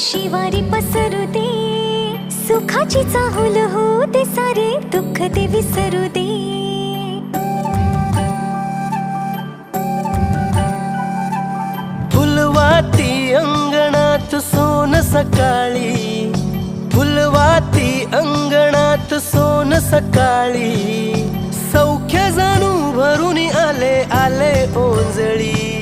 शिवारी पसरू दे, सुखाची चाहुल हो दे, सारे दुःख ते विसरू दे. फुलवाती अंगणात सोन सकाळी, फुलवाती अंगणात सोन सकाळी, सौख्य जाणू भरून आले आले ओंजळी.